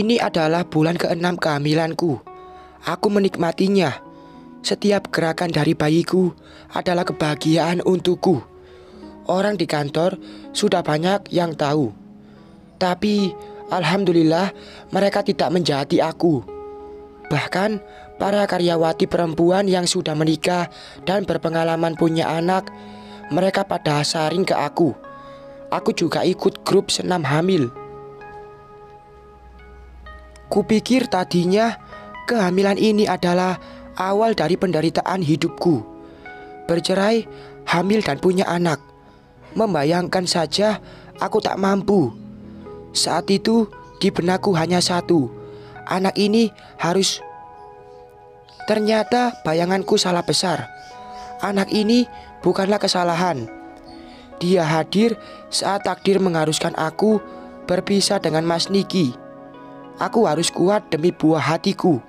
Ini adalah bulan ke-6 kehamilanku. Aku menikmatinya. Setiap gerakan dari bayiku adalah kebahagiaan untukku. Orang di kantor sudah banyak yang tahu. Tapi alhamdulillah mereka tidak menjati aku. Bahkan para karyawati perempuan yang sudah menikah dan berpengalaman punya anak, mereka pada saring ke aku. Aku juga ikut grup senam hamil. Kupikir tadinya kehamilan ini adalah awal dari penderitaan hidupku. Bercerai, hamil dan punya anak. Membayangkan saja aku tak mampu. Saat itu di benakku hanya satu. Anak ini harus. Ternyata bayanganku salah besar. Anak ini bukanlah kesalahan. Dia hadir saat takdir mengharuskan aku berpisah dengan Mas Niki. Aku harus kuat demi buah hatiku.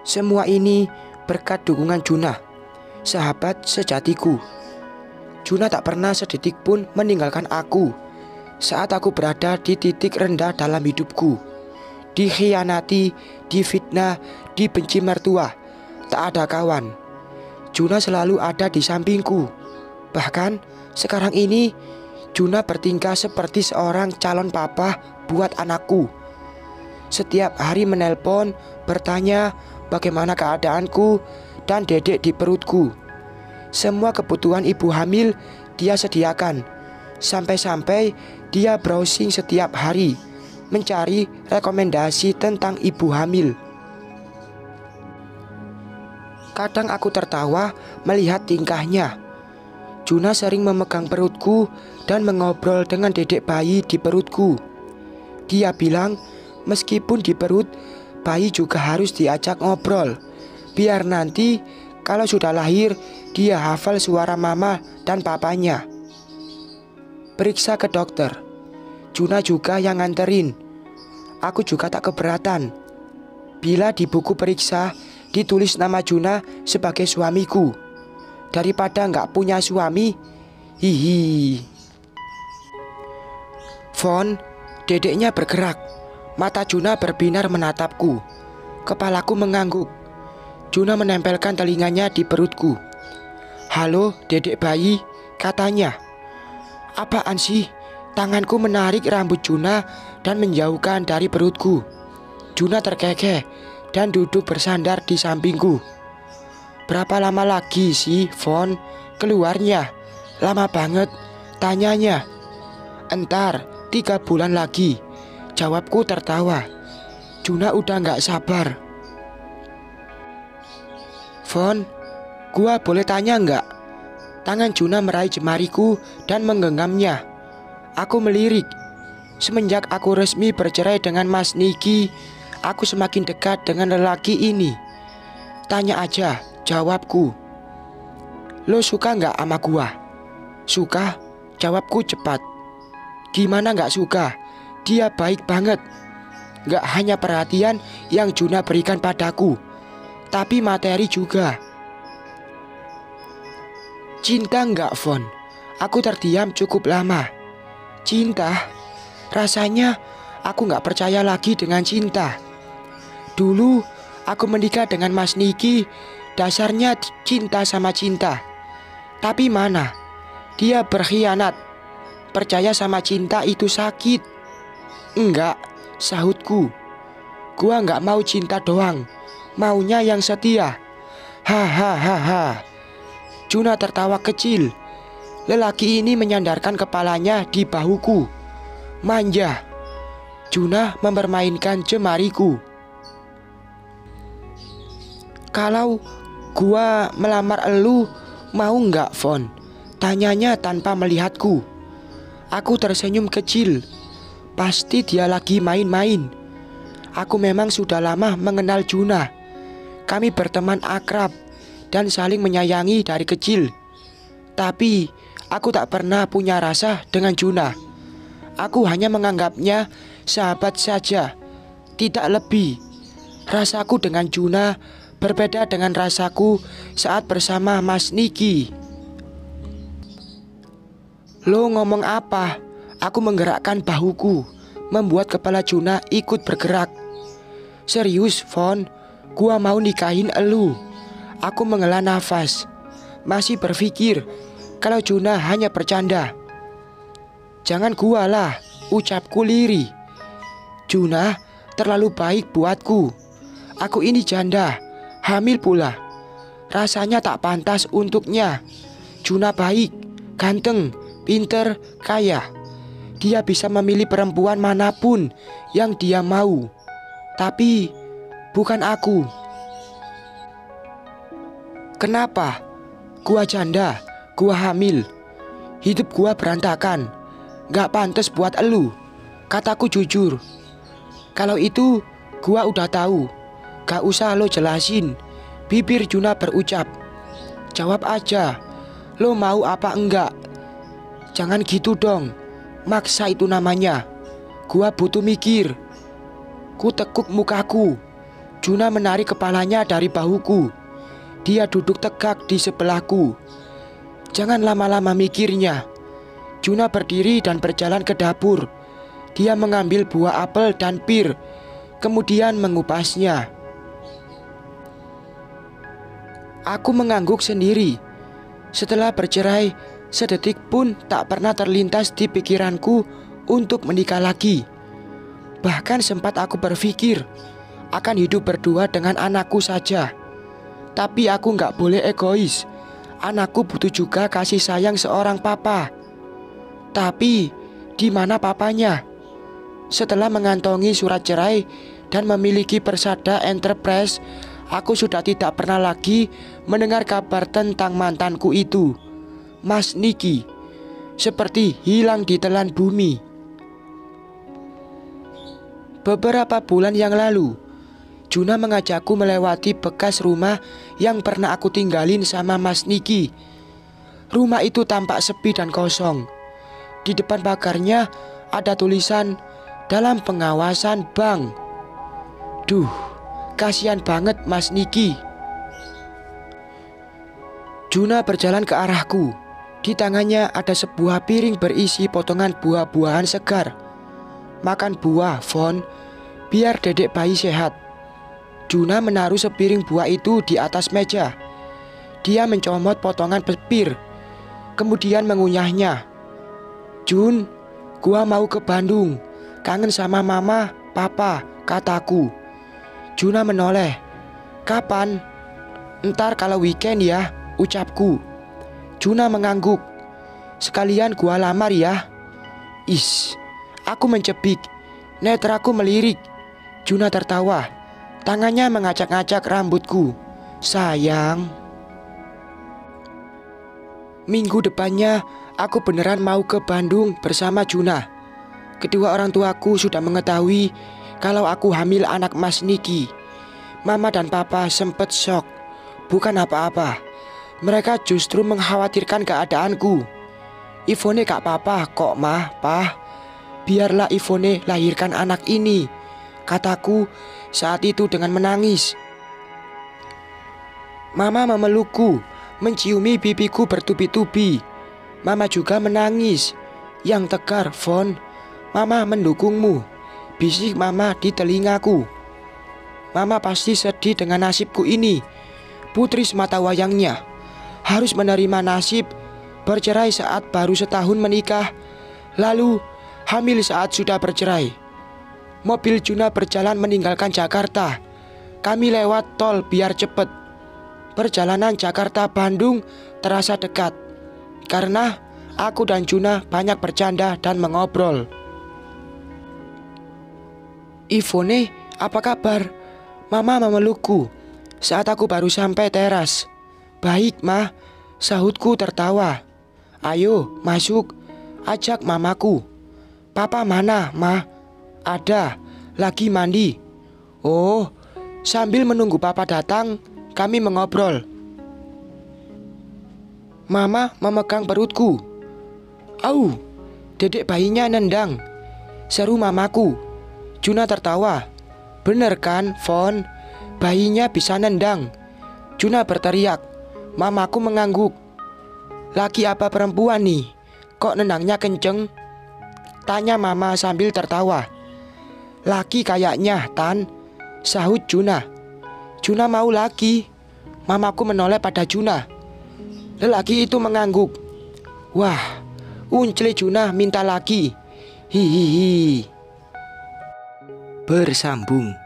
Semua ini berkat dukungan Juna, sahabat sejatiku. Juna tak pernah sedetik pun meninggalkan aku saat aku berada di titik rendah dalam hidupku. Dikhianati, difitnah, dibenci mertua, tak ada kawan. Juna selalu ada di sampingku. Bahkan sekarang ini Juna bertingkah seperti seorang calon papa buat anakku. Setiap hari menelpon, bertanya bagaimana keadaanku dan dedek di perutku. Semua kebutuhan ibu hamil dia sediakan. Sampai-sampai dia browsing setiap hari, mencari rekomendasi tentang ibu hamil. Kadang aku tertawa melihat tingkahnya. Juna sering memegang perutku dan mengobrol dengan dedek bayi di perutku. Dia bilang meskipun di perut, bayi juga harus diajak ngobrol. Biar nanti kalau sudah lahir, dia hafal suara mama dan papanya. Periksa ke dokter. Juna juga yang nganterin. Aku juga tak keberatan. Bila di buku periksa ditulis nama Juna sebagai suamiku. Daripada nggak punya suami, hihi. Fon, dedeknya bergerak. Mata Juna berbinar menatapku. Kepalaku mengangguk. Juna menempelkan telinganya di perutku. Halo, dedek bayi, katanya. Apaan sih? Tanganku menarik rambut Juna dan menjauhkan dari perutku. Juna terkekeh dan duduk bersandar di sampingku. Berapa lama lagi sih, Fon, keluarnya? Lama banget, tanyanya. Entar, 3 bulan lagi, jawabku tertawa. Juna udah gak sabar. Fon, gua boleh tanya gak? Tangan Juna meraih jemariku dan menggenggamnya. Aku melirik. Semenjak aku resmi bercerai dengan Mas Niki, aku semakin dekat dengan lelaki ini. Tanya aja, jawabku. Lo suka gak sama gua? Suka, jawabku cepat. Gimana gak suka? Dia baik banget. Gak hanya perhatian yang Juna berikan padaku, tapi materi juga. Cinta gak, Fon? Aku terdiam cukup lama. Cinta? Rasanya aku gak percaya lagi dengan cinta. Dulu aku menikah dengan Mas Niki, dasarnya cinta sama cinta. Tapi mana? Dia berkhianat. Percaya sama cinta itu sakit. Enggak, sahutku. Gua gak mau cinta doang, maunya yang setia. Hahaha. Juna tertawa kecil. Lelaki ini menyandarkan kepalanya di bahuku. Manja. Juna mempermainkan jemariku. Kalau gua melamar elu, mau nggak, Fon? Tanyanya tanpa melihatku. Aku tersenyum kecil. Pasti dia lagi main-main. Aku memang sudah lama mengenal Juna. Kami berteman akrab dan saling menyayangi dari kecil. Tapi aku tak pernah punya rasa dengan Juna. Aku hanya menganggapnya sahabat saja, tidak lebih. Rasaku dengan Juna berbeda dengan rasaku saat bersama Mas Niki. Lo ngomong apa? Aku menggerakkan bahuku, membuat kepala Juna ikut bergerak. Serius, Fon, gua mau nikahin elu. Aku menghela nafas, masih berpikir kalau Juna hanya bercanda. Jangan gua lah, ucapku lirih. Juna terlalu baik buatku. Aku ini janda, hamil pula. Rasanya tak pantas untuknya. Juna baik, ganteng, pinter, kaya. Dia bisa memilih perempuan manapun yang dia mau. Tapi bukan aku. Kenapa? Gua janda, gua hamil. Hidup gua berantakan. Gak pantas buat elu. Kataku jujur. Kalau itu gua udah tahu. Gak usah lo jelasin. Bibir Juna berucap. Jawab aja. Lo mau apa enggak? Jangan gitu dong. Maksa itu namanya. Gua butuh mikir. Ku tekuk mukaku. Juna menarik kepalanya dari bahuku. Dia duduk tegak di sebelahku. Jangan lama-lama mikirnya. Juna berdiri dan berjalan ke dapur. Dia mengambil buah apel dan pir, kemudian mengupasnya. Aku mengangguk sendiri. Setelah bercerai, sedetik pun tak pernah terlintas di pikiranku untuk menikah lagi. Bahkan sempat aku berpikir akan hidup berdua dengan anakku saja. Tapi aku gak boleh egois. Anakku butuh juga kasih sayang seorang papa. Tapi di mana papanya? Setelah mengantongi surat cerai dan memiliki Persada Enterprise, aku sudah tidak pernah lagi mendengar kabar tentang mantanku itu, Mas Niki. Seperti hilang ditelan bumi. Beberapa bulan yang lalu, Juna mengajakku melewati bekas rumah yang pernah aku tinggalin sama Mas Niki. Rumah itu tampak sepi dan kosong. Di depan pagarnya ada tulisan dalam pengawasan bank. Duh, kasihan banget Mas Niki. Juna berjalan ke arahku. Di tangannya ada sebuah piring berisi potongan buah-buahan segar. Makan buah, Fon, biar dedek bayi sehat. Juna menaruh sepiring buah itu di atas meja. Dia mencomot potongan pepir, kemudian mengunyahnya. Jun, gua mau ke Bandung. Kangen sama mama, papa, kataku. Juna menoleh. Kapan? Ntar kalau weekend ya, ucapku. Juna mengangguk. Sekalian gua lamar ya. Is, aku mencebik. Netraku melirik. Juna tertawa. Tangannya mengacak-ngacak rambutku. Sayang. Minggu depannya aku beneran mau ke Bandung bersama Juna. Kedua orang tuaku sudah mengetahui kalau aku hamil anak Mas Niki. Mama dan papa sempet shock. Bukan apa-apa. Mereka justru mengkhawatirkan keadaanku. Ivone gak apa-apa kok mah, pah. Biarlah Ivone lahirkan anak ini, kataku saat itu dengan menangis. Mama memelukku, menciumi pipiku bertubi-tubi. Mama juga menangis. Yang tegar, Fon. Mama mendukungmu, bisik mama di telingaku. Mama pasti sedih dengan nasibku ini. Putri semata wayangnya harus menerima nasib bercerai saat baru setahun menikah, lalu hamil saat sudah bercerai. Mobil Juna berjalan meninggalkan Jakarta. Kami lewat tol biar cepet. Perjalanan Jakarta-Bandung terasa dekat karena aku dan Juna banyak bercanda dan mengobrol. Ivone, apa kabar? Mama memelukku saat aku baru sampai teras. Baik, mah, sahutku tertawa. Ayo, masuk, ajak mamaku. Papa mana, mah? Ada, lagi mandi. Oh, sambil menunggu papa datang, kami mengobrol. Mama memegang perutku. Au, dedek bayinya nendang, seru mamaku. Juna tertawa. Bener kan, Fon? Bayinya bisa nendang. Juna berteriak. Mamaku mengangguk. Laki apa perempuan nih? Kok nendangnya kenceng? Tanya mama sambil tertawa. Laki kayaknya, Tan, sahut Junah. Junah mau lagi. Mamaku menoleh pada Junah. Lelaki itu mengangguk. Wah, uncle Junah minta lagi. Hihihi. Bersambung.